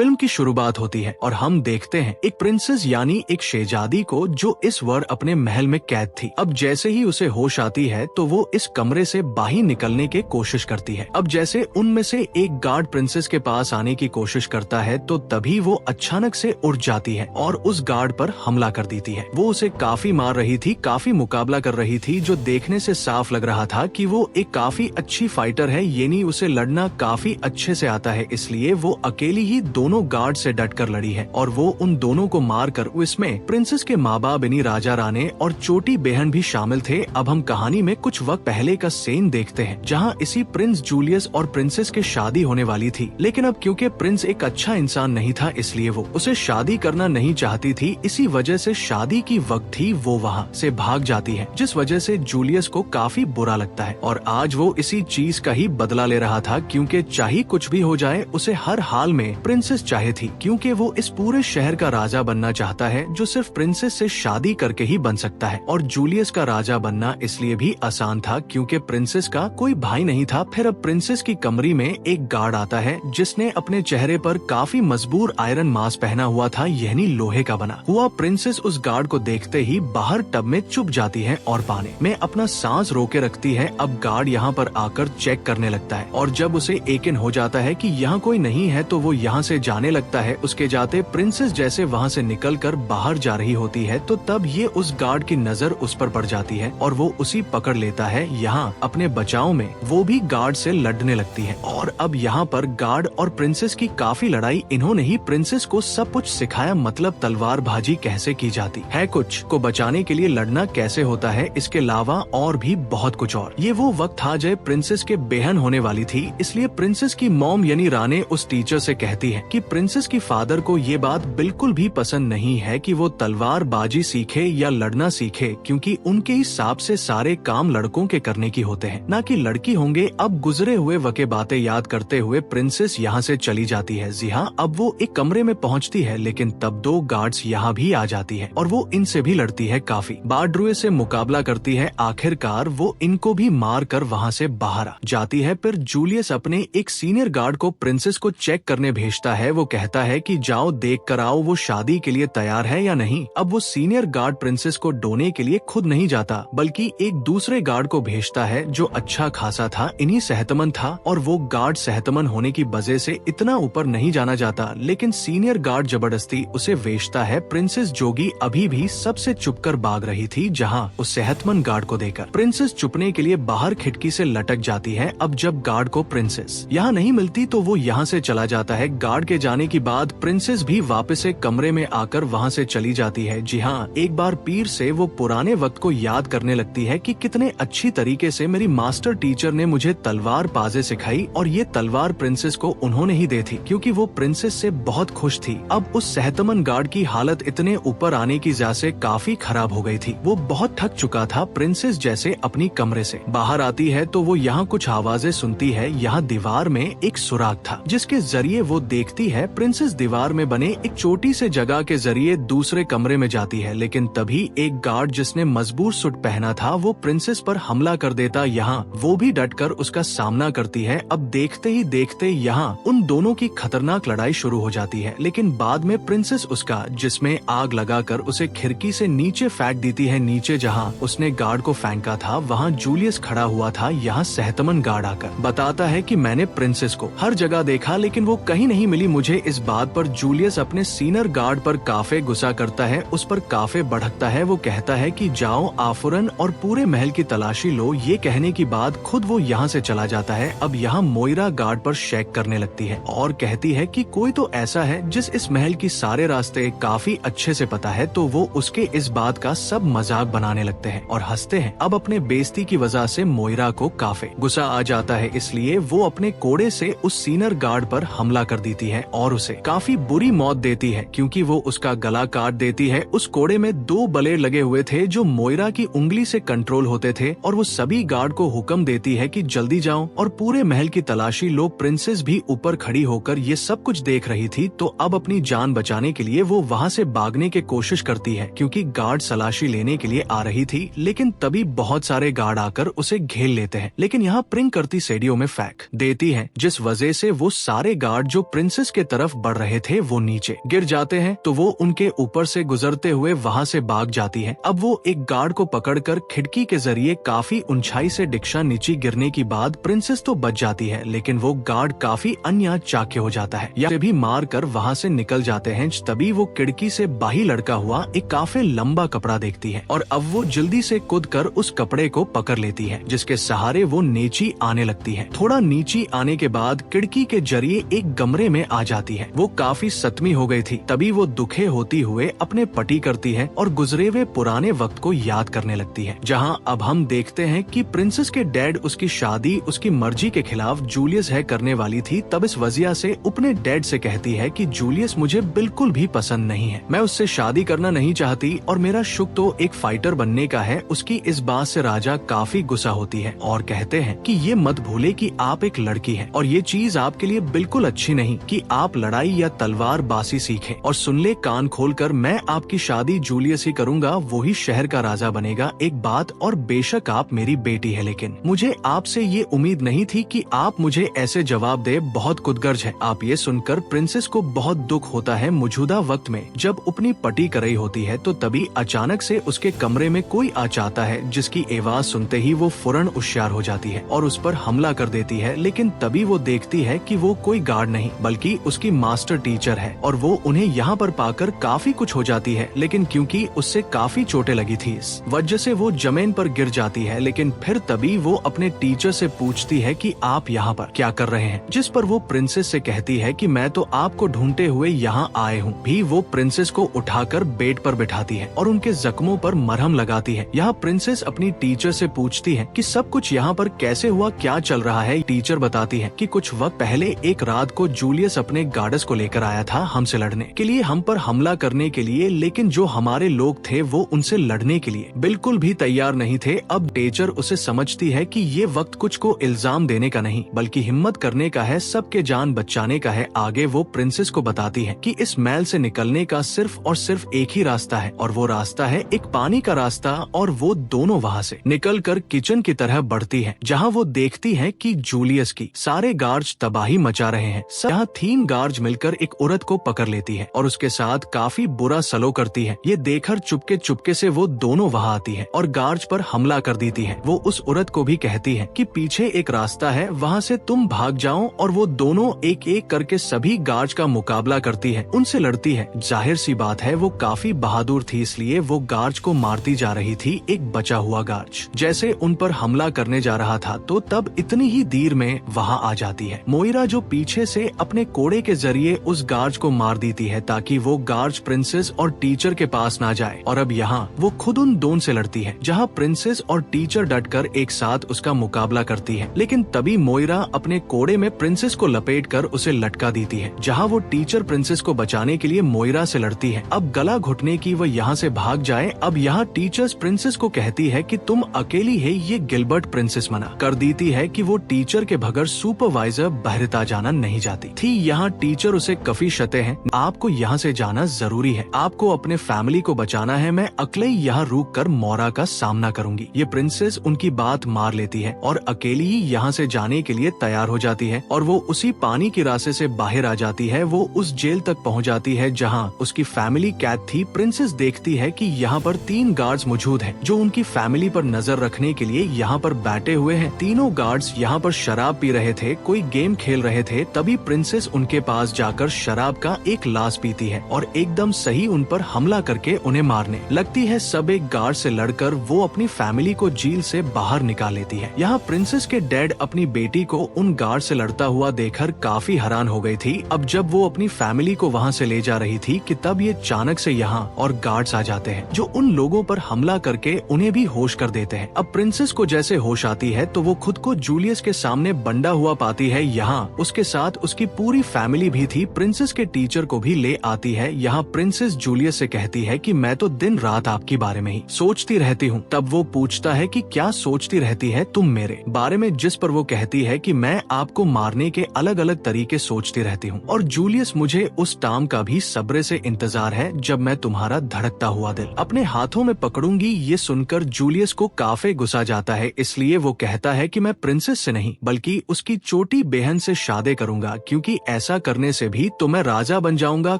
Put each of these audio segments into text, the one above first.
Film की शुरुआत होती है और हम देखते हैं एक प्रिंसेस यानी एक शहजादी को जो इस बार अपने महल में कैद थी। अब जैसे ही उसे होश आती है तो वो इस कमरे से बाहर निकलने की कोशिश करती है। अब जैसे उनमें से एक गार्ड प्रिंसेस के पास आने की कोशिश करता है तो तभी वो अचानक से उठ जाती है और उस गार्ड पर हमला कर देती है। वो उसे काफी मार रही थी, काफी मुकाबला कर रही थी, जो देखने से साफ लग रहा था कि वो एक काफी अच्छी फाइटर है, यानी उसे लड़ना काफी अच्छे से आता है। इसलिए वो अकेली ही दोनों गार्ड से डटकर लड़ी है और वो उन दोनों को मारकर इसमें प्रिंसेस के माँ बाप यानी राजा रानी और छोटी बहन भी शामिल थे। अब हम कहानी में कुछ वक्त पहले का सीन देखते हैं जहाँ इसी प्रिंस जूलियस और प्रिंसेस की शादी होने वाली थी, लेकिन अब क्योंकि प्रिंस एक अच्छा इंसान नहीं था इसलिए वो उसे शादी करना नहीं चाहती थी। इसी वजह से शादी की वक्त ही वो वहाँ से भाग जाती है, जिस वजह से जूलियस को काफी बुरा लगता है और आज वो इसी चीज का ही बदला ले रहा था, क्योंकि चाहे कुछ भी हो जाए उसे हर हाल में प्रिंसेस चाहे थी, क्योंकि वो इस पूरे शहर का राजा बनना चाहता है जो सिर्फ प्रिंसेस से शादी करके ही बन सकता है। और जूलियस का राजा बनना इसलिए भी आसान था क्योंकि प्रिंसेस का कोई भाई नहीं था। फिर अब प्रिंसेस की कमरे में एक गार्ड आता है जिसने अपने चेहरे पर काफी मजबूत आयरन मास्क पहना हुआ था, यानी लोहे का बना हुआ। प्रिंसेस उस गार्ड को देखते ही बाहर टब में चुप जाती है और पानी में अपना सांस रोके रखती है। अब गार्ड यहाँ पर आकर चेक करने लगता है और जब उसे यकीन हो जाता है कि यहाँ कोई नहीं है तो वो यहाँ से जाने लगता है। उसके जाते प्रिंसेस जैसे वहाँ से निकलकर बाहर जा रही होती है तो तब ये उस गार्ड की नजर उस पर पड़ जाती है और वो उसी पकड़ लेता है। यहाँ अपने बचाव में वो भी गार्ड से लड़ने लगती है और अब यहाँ पर गार्ड और प्रिंसेस की काफी लड़ाई। इन्होंने ही प्रिंसेस को सब कुछ सिखाया, मतलब तलवारबाजी कैसे की जाती है, कुछ को बचाने के लिए लड़ना कैसे होता है, इसके अलावा और भी बहुत कुछ और। ये वो वक्त था जब प्रिंसेस के बेहन होने वाली थी, इसलिए प्रिंसेस की मॉम यानी रानी उस टीचर से कहती है कि प्रिंसेस की फादर को ये बात बिल्कुल भी पसंद नहीं है कि वो तलवारबाजी सीखे या लड़ना सीखे, क्योंकि उनके हिसाब से सारे काम लड़कों के करने की होते हैं, ना कि लड़की होंगे। अब गुजरे हुए वक़्त बातें याद करते हुए प्रिंसेस यहाँ से चली जाती है। जी हाँ, अब वो एक कमरे में पहुँचती है, लेकिन तब दो गार्ड्स यहाँ भी आ जाती है और वो इनसे भी लड़ती है, काफी बारड्रुए से मुकाबला करती है। आखिरकार वो इनको भी मार कर वहाँ से बाहर आ जाती है। फिर जूलियस अपने एक सीनियर गार्ड को प्रिंसेस को चेक करने भेजता है। वो कहता है कि जाओ देख कर आओ वो शादी के लिए तैयार है या नहीं। अब वो सीनियर गार्ड प्रिंसेस को ढोने के लिए खुद नहीं जाता, बल्कि एक दूसरे गार्ड को भेजता है जो अच्छा खासा था, इन्हीं सेहतमंद था, और वो गार्ड सेहतमंद होने की वजह से इतना ऊपर नहीं जाना चाहता, लेकिन सीनियर गार्ड जबरदस्ती उसे भेजता है। प्रिंसेस जोगी अभी भी सबसे चुपकर भाग रही थी, जहाँ उस सेहतमंद गार्ड को देखकर प्रिंसेस छुपने के लिए बाहर खिड़की से लटक जाती है। अब जब गार्ड को प्रिंसेस यहाँ नहीं मिलती तो वो यहाँ से चला जाता है। गार्ड के जाने के बाद प्रिंसेस भी वापस एक कमरे में आकर वहाँ से चली जाती है। जी हाँ, एक बार पीर से वो पुराने वक्त को याद करने लगती है कि कितने अच्छी तरीके से मेरी मास्टर टीचर ने मुझे तलवार बाजी सिखाई और ये तलवार प्रिंसेस को उन्होंने ही दी थी, क्योंकि वो प्रिंसेस से बहुत खुश थी। अब उस सेहतमंद गार्ड की हालत इतने ऊपर आने की वजह से काफी खराब हो गई थी। वो बहुत थक चुका था। प्रिंसेस जैसे अपनी कमरे से बाहर आती है तो वो यहाँ कुछ आवाजें सुनती है। यहाँ दीवार में एक सुराग था जिसके जरिए वो देखती है प्रिंसेस दीवार में बने एक छोटी से जगह के जरिए दूसरे कमरे में जाती है, लेकिन तभी एक गार्ड जिसने मजबूत सूट पहना था वो प्रिंसेस पर हमला कर देता। यहाँ वो भी डटकर उसका सामना करती है। अब देखते ही देखते यहाँ उन दोनों की खतरनाक लड़ाई शुरू हो जाती है, लेकिन बाद में प्रिंसेस उसका जिसमें आग लगाकर उसे खिड़की से नीचे फेंक देती है। नीचे जहाँ उसने गार्ड को फेंका था वहाँ जूलियस खड़ा हुआ था। यहाँ सेहतमंद गार्ड आकर बताता है कि मैंने प्रिंसेस को हर जगह देखा लेकिन वो कहीं नहीं मिली मुझे। इस बात पर जूलियस अपने सीनियर गार्ड पर काफी गुस्सा करता है, उस पर काफी भड़कता है। वो कहता है कि जाओ आफुरन और पूरे महल की तलाशी लो। ये कहने की बाद खुद वो यहाँ से चला जाता है। अब यहाँ मोइरा गार्ड पर शेक करने लगती है और कहती है कि कोई तो ऐसा है जिस इस महल की सारे रास्ते काफी अच्छे से पता है, तो वो उसके इस बात का सब मजाक बनाने लगते हैं और हंसते हैं। अब अपने बेइज्जती की वजह से मोइरा को काफी गुस्सा आ जाता है, इसलिए वो अपने कोड़े से उस सीनियर गार्ड पर हमला कर देती है और उसे काफी बुरी मौत देती है, क्योंकि वो उसका गला काट देती है। उस कोड़े में 2 ब्लेड लगे हुए थे जो मोइरा की उंगली से कंट्रोल होते थे और वो सभी गार्ड को हुक्म देती है कि जल्दी जाओ और पूरे महल की तलाशी लो। प्रिंसेस भी ऊपर खड़ी होकर ये सब कुछ देख रही थी, तो अब अपनी जान बचाने के लिए वो वहाँ से भागने की कोशिश करती है, क्योंकि गार्ड तलाशी लेने के लिए आ रही थी। लेकिन तभी बहुत सारे गार्ड आकर उसे घेर लेते हैं, लेकिन यहाँ प्रिंग करती सीढ़ियों में फेंक देती है, जिस वजह से वो सारे गार्ड जो प्रिंसेस प्रिंसेस के तरफ बढ़ रहे थे वो नीचे गिर जाते हैं, तो वो उनके ऊपर से गुजरते हुए वहाँ से भाग जाती है। अब वो एक गार्ड को पकड़कर खिड़की के जरिए काफी ऊंचाई से डिक्शा नीचे गिरने की बाद प्रिंसेस तो बच जाती है, लेकिन वो गार्ड काफी अन्य चाक्य हो जाता है या भी मार कर वहाँ से निकल जाते हैं। तभी वो खिड़की से बाहर लड़का हुआ एक काफी लंबा कपड़ा देखती है और अब वो जल्दी से कूद कर उस कपड़े को पकड़ लेती है, जिसके सहारे वो नीचे आने लगती है। थोड़ा नीचे आने के बाद खिड़की के जरिए एक कमरे में आ जाती है। वो काफी सतमी हो गई थी। तभी वो दुखे होती हुए अपने पति करती है और गुजरे हुए पुराने वक्त को याद करने लगती है, जहां अब हम देखते हैं कि प्रिंसेस के डैड उसकी शादी उसकी मर्जी के खिलाफ जूलियस है करने वाली थी। तब इस वजह से अपने डैड से कहती है कि जूलियस मुझे बिल्कुल भी पसंद नहीं है, मैं उससे शादी करना नहीं चाहती और मेरा शौक तो एक फाइटर बनने का है। उसकी इस बात से राजा काफी गुस्सा होती है और कहते हैं कि ये मत भूले कि आप एक लड़की है और ये चीज आपके लिए बिल्कुल अच्छी नहीं कि आप लड़ाई या तलवार बाजी सीखें। और सुन ले कान खोलकर, मैं आपकी शादी जूलियस ही करूंगा, वही शहर का राजा बनेगा। एक बात और, बेशक आप मेरी बेटी है, लेकिन मुझे आपसे ये उम्मीद नहीं थी कि आप मुझे ऐसे जवाब दे। बहुत खुदगर्ज है। आप ये सुनकर प्रिंसेस को बहुत दुख होता है। मौजूदा वक्त में जब अपनी पटी कर रही होती है तो तभी अचानक से उसके कमरे में कोई आ जाता है, जिसकी आवाज सुनते ही वो फौरन होशियार हो जाती है और उस पर हमला कर देती है। लेकिन तभी वो देखती है कि वो कोई गार्ड नहीं बल्कि उसकी मास्टर टीचर है और वो उन्हें यहाँ पर पाकर काफी कुछ हो जाती है। लेकिन क्योंकि उससे काफी चोटें लगी थी, इस वजह से वो जमीन पर गिर जाती है। लेकिन फिर तभी वो अपने टीचर से पूछती है कि आप यहाँ पर क्या कर रहे हैं, जिस पर वो प्रिंसेस से कहती है कि मैं तो आपको ढूंढते हुए यहाँ आए हूँ। भी वो प्रिंसेस को उठाकर बेड पर बिठाती है और उनके जख्मों पर मरहम लगाती है। यहाँ प्रिंसेस अपनी टीचर से पूछती है कि सब कुछ यहाँ पर कैसे हुआ, क्या चल रहा है। टीचर बताती है कि कुछ वक्त पहले एक रात को जूलियस अपने गार्ड्स को लेकर आया था हमसे लड़ने के लिए, हम पर हमला करने के लिए, लेकिन जो हमारे लोग थे वो उनसे लड़ने के लिए बिल्कुल भी तैयार नहीं थे। अब टीचर उसे समझती है कि ये वक्त कुछ को इल्जाम देने का नहीं बल्कि हिम्मत करने का है, सबके जान बचाने का है। आगे वो प्रिंसेस को बताती है कि इस महल से निकलने का सिर्फ और सिर्फ एक ही रास्ता है और वो रास्ता है एक पानी का रास्ता। और वो दोनों वहाँ से निकलकर किचन की तरह बढ़ती है, जहाँ वो देखती है कि जूलियस की सारे गार्ड्स तबाही मचा रहे हैं। यहाँ 3 गार्ड्स मिलकर एक औरत को पकड़ लेती है और उसके साथ काफी बुरा सलूक करती है। ये देखकर चुपके चुपके से वो दोनों वहाँ आती है और गार्ड्स पर हमला कर देती है। वो उस औरत को भी कहती है कि पीछे एक रास्ता है, वहाँ से तुम भाग जाओ। और वो दोनों एक एक करके सभी गार्ड्स का मुकाबला करती है, उनसे लड़ती है। जाहिर सी बात है वो काफी बहादुर थी, इसलिए वो गार्ड्स को मारती जा रही थी। एक बचा हुआ गार्ड जैसे उन पर हमला करने जा रहा था तो तब इतनी ही देर में वहाँ आ जाती है मोइरा, जो पीछे से अपने कोड़े के जरिए उस गार्ड को मार देती है ताकि वो गार्ड प्रिंसेस और टीचर के पास ना जाए। और अब यहाँ वो खुद उन दोनों से लड़ती है, जहाँ प्रिंसेस और टीचर डटकर एक साथ उसका मुकाबला करती है। लेकिन तभी मोइरा अपने कोड़े में प्रिंसेस को लपेटकर उसे लटका देती है, जहाँ वो टीचर प्रिंसेस को बचाने के लिए मोइरा से लड़ती है। अब गला घुटने की वो यहाँ से भाग जाए। अब यहाँ टीचर्स प्रिंसेस को कहती है कि तुम अकेली है, ये गिलबर्ट प्रिंसेस मना कर देती है कि वो टीचर के बगैर सुपरवाइजर बहरता जाना नहीं जाती थी। यहाँ टीचर उसे काफी शते हैं, आपको यहाँ से जाना जरूरी है, आपको अपने फैमिली को बचाना है, मैं अकेले यहाँ रुक कर मोरा का सामना करूंगी। ये प्रिंसेस उनकी बात मार लेती है और अकेली ही यहाँ से जाने के लिए तैयार हो जाती है और वो उसी पानी के रास्ते से बाहर आ जाती है। वो उस जेल तक पहुँच जाती है जहाँ उसकी फैमिली कैद थी। प्रिंसेस देखती है कि यहाँ पर 3 गार्ड्स मौजूद हैं जो उनकी फैमिली पर नजर रखने के लिए यहाँ पर बैठे हुए हैं। तीनों गार्ड्स यहाँ पर शराब पी रहे थे, कोई गेम खेल रहे थे। तभी प्रिंसेस उनके पास जाकर शराब का एक ग्लास पीती है और एकदम सही उन पर हमला करके उन्हें मारने लगती है। सब एक गार्ड से लड़कर वो अपनी फैमिली को जेल से बाहर निकाल लेती है। यहाँ प्रिंसेस के डैड अपनी बेटी को उन गार्ड से लड़ता हुआ देखकर काफी हैरान हो गई थी। अब जब वो अपनी फैमिली को वहाँ से ले जा रही थी कि तब ये अचानक से यहाँ और गार्ड्स आ जाते हैं जो उन लोगों पर हमला करके उन्हें भी होश कर देते हैं। अब प्रिंसेस को जैसे होश आती है तो वो खुद को जूलियस के सामने बंधा हुआ पाती है। यहाँ उसके साथ उसकी पूरी फैमिली भी थी। प्रिंसेस के टीचर को भी ले आती है। यहाँ प्रिंसेस जूलियस से कहती है कि मैं तो दिन रात आपके बारे में ही सोचती रहती हूँ। तब वो पूछता है कि क्या सोचती रहती है तुम मेरे बारे में, जिस पर वो कहती है कि मैं आपको मारने के अलग अलग तरीके सोचती रहती हूँ और जूलियस मुझे उस टाइम का भी सब्र से इंतजार है जब मैं तुम्हारा धड़कता हुआ दिल अपने हाथों में पकड़ूंगी। ये सुनकर जूलियस को काफी गुस्सा जाता है, इसलिए वो कहता है कि मैं प्रिंसेस से नहीं बल्कि उसकी छोटी बहन से शादी करूंगा, क्योंकि ऐसा करने से भी तो मैं राजा बन जाऊंगा।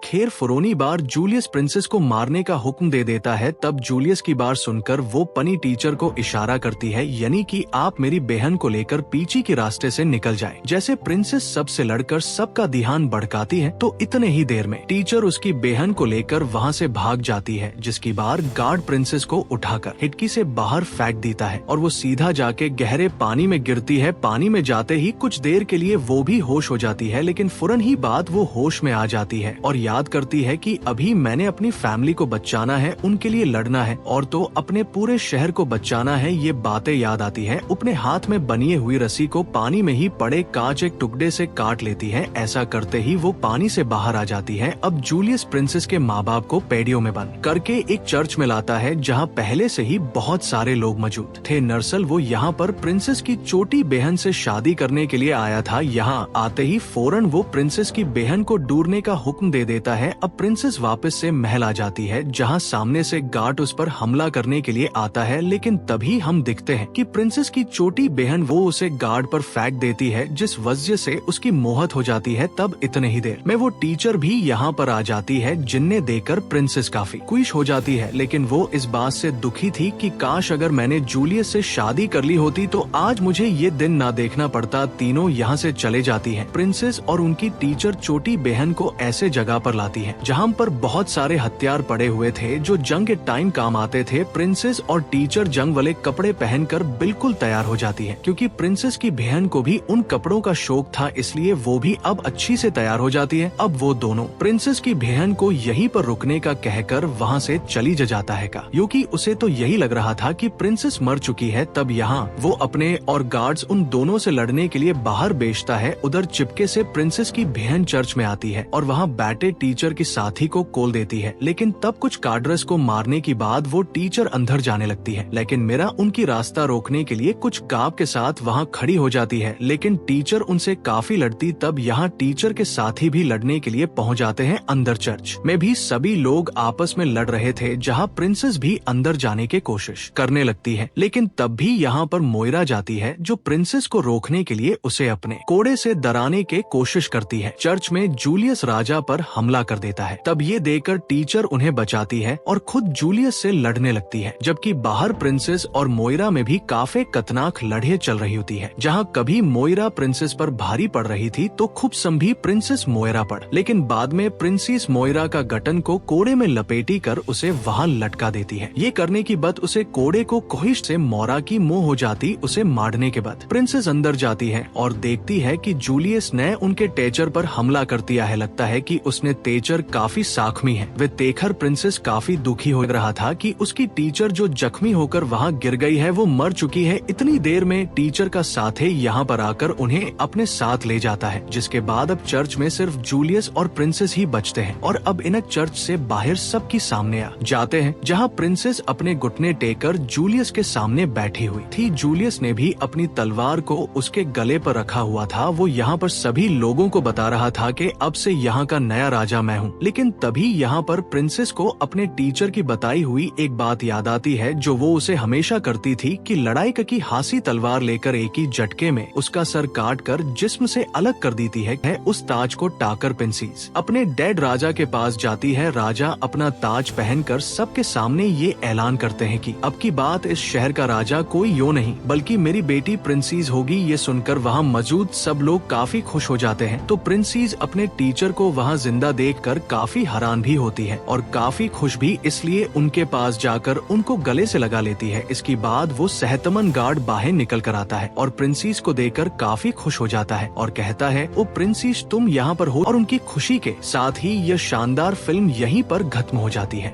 खैर फुरोनी बार जूलियस प्रिंसेस को मारने का हुक्म दे देता है। तब जूलियस की बार सुनकर वो पनी टीचर को इशारा करती है, यानी कि आप मेरी बहन को लेकर पीछे के रास्ते से निकल जाएं। जैसे प्रिंसेस सबसे लड़कर सबका ध्यान भड़काती है तो इतने ही देर में टीचर उसकी बहन को लेकर वहाँ से भाग जाती है, जिसकी बार गार्ड प्रिंसेस को उठाकर खिड़की से बाहर फेंक देता है और वो सीधा जाके गहरे पानी में गिरती है। पानी में जाते ही कुछ देर के लिए वो भी होश हो जाती है, लेकिन फौरन ही बाद वो होश में आ जाती है और याद करती है कि अभी मैंने अपनी फैमिली को बचाना है, उनके लिए लड़ना है और तो अपने पूरे शहर को बचाना है। ये बातें याद आती है। अपने हाथ में बनी हुई रस्सी को पानी में ही पड़े कांच एक टुकड़े से काट लेती है। ऐसा करते ही वो पानी से बाहर आ जाती है। अब जूलियस प्रिंसेस के माँ बाप को पेडियो में बंद करके एक चर्च में लाता है, जहाँ पहले से ही बहुत सारे लोग मौजूद थे। नर्सल वो यहाँ पर प्रिंसेस की छोटी बहन से शादी करने के लिए आया था। यहाँ आते ही फौरन वो प्रिंसेस की बहन को ढूंढने का हुक्म दे देता है। अब प्रिंसेस वापस से महल आ जाती है, जहाँ सामने से गार्ड उस पर हमला करने के लिए आता है, लेकिन तभी हम दिखते हैं कि प्रिंसेस की छोटी बहन वो उसे गार्ड पर फेंक देती है, जिस वजह से उसकी मौत हो जाती है। तब इतने ही देर में वो टीचर भी यहाँ पर आ जाती है, जिन्हें देखकर प्रिंसेस काफी खुश हो जाती है, लेकिन वो इस बात से दुखी थी कि काश अगर मैंने जूलियस से शादी कर ली होती तो आज मुझे ये दिन ना देखना पड़ता। तीनों यहाँ से चले जाती है। प्रिंसेस और उनकी टीचर छोटी बहन को ऐसे जगह पर लाती है जहाँ पर बहुत सारे हथियार पड़े हुए थे जो जंग के टाइम काम आते थे। प्रिंसेस और टीचर जंग वाले कपड़े पहनकर बिल्कुल तैयार हो जाती है, क्योंकि प्रिंसेस की बहन को भी उन कपड़ों का शौक था, इसलिए वो भी अब अच्छी से तैयार हो जाती है। अब वो दोनों प्रिंसेस की बहन को यहीं पर रुकने का कहकर वहाँ से चली जाता है, क्योंकि उसे तो यही लग रहा था कि प्रिंसेस मर चुकी है। तब यहाँ वो अपने और गार्ड्स उन दोनों से लड़ने के लिए बाहर भेजता है। उधर चिपके से प्रिंसेस की बहन चर्च में आती है और वहाँ बैठे टीचर की साथी को कॉल देती है, लेकिन तब कुछ कार्डर्स को मारने के बाद वो टीचर अंदर जाने लगती है। लेकिन मेरा उनकी रास्ता रोकने के लिए कुछ काप के साथ वहाँ खड़ी हो जाती है, लेकिन टीचर उनसे काफी लड़ती। तब यहाँ टीचर के साथी भी लड़ने के लिए पहुँच जाते हैं। अंदर चर्च में भी सभी लोग आपस में लड़ रहे थे, जहाँ प्रिंसेस भी अंदर जाने की कोशिश करने लगती है, लेकिन तब भी यहाँ पर मोइरा जाती है, जो प्रिंसेस को रोकने के लिए उसे अपने कोड़े से डराने की कोशिश करती है। चर्च में जूलियस राजा पर हमला कर देता है। तब ये देखकर टीचर उन्हें बचाती है और खुद जूलियस से लड़ने लगती है, जबकि बाहर प्रिंसेस और मोइरा में भी काफी खतरनाक लड़ाई चल रही होती है। जहाँ कभी मोइरा प्रिंसेस पर भारी पड़ रही थी तो खूब संभी प्रिंसेस मोइरा पर, लेकिन बाद में प्रिंसेस मोइरा का गठन को कोड़े में लपेटी कर उसे वहाँ लटका देती है। ये करने की बाद उसे कोड़े को कोहिश से मोरा की मुंह हो जाती। उसे मारने के बाद प्रिंसेस अंदर जाती है और देखती है कि जूलियस ने उनके टीचर पर हमला कर दिया है। लगता है कि उसने टीचर काफी साखमी है। वे देखकर प्रिंसेस काफी दुखी हो रहा था कि उसकी टीचर जो जख्मी होकर वहाँ गिर गई है वो मर चुकी है। इतनी देर में टीचर का साथी यहाँ पर आकर उन्हें अपने साथ ले जाता है, जिसके बाद अब चर्च में सिर्फ जूलियस और प्रिंसेस ही बचते हैं। और अब इन चर्च से बाहर सबकी सामने आ जाते हैं, जहाँ प्रिंसेस अपने घुटने टेकर जूलियस के सामने बैठी हुई थी। जूलियस ने भी अपनी तलवार को उसके गले पर रखा हुआ था। वो यहाँ पर सभी लोगों को बता रहा था कि अब से यहाँ का नया राजा मैं हूँ। लेकिन तभी यहाँ पर प्रिंसेस को अपने टीचर की बताई हुई एक बात याद आती है, जो वो उसे हमेशा करती थी कि लड़ाई की हासी तलवार लेकर एक ही झटके में उसका सर काट कर जिस्म से अलग कर देती है। उस ताज को टाकर प्रिंसेस अपने डेड राजा के पास जाती है। राजा अपना ताज पहनकर सबके सामने ये ऐलान करते हैं कि अब की बात इस शहर का राजा कोई यो नहीं बल्कि मेरी बेटी प्रिंसेस होगी। ये सुनकर वहाँ मौजूद सब लोग काफी खुश हो जाते हैं। तो प्रिंसेस अपने टीचर को वहाँ जिंदा देखकर काफी हैरान भी होती है और काफी खुश भी, इसलिए उनके पास जाकर उनको गले से लगा लेती है। इसके बाद वो सेहतमंद गार्ड बाहर निकल कर आता है और प्रिंसेस को देखकर काफी खुश हो जाता है और कहता है, ओ प्रिंसेस तुम यहाँ पर हो। और उनकी खुशी के साथ ही यह शानदार फिल्म यहीं पर खत्म हो जाती है।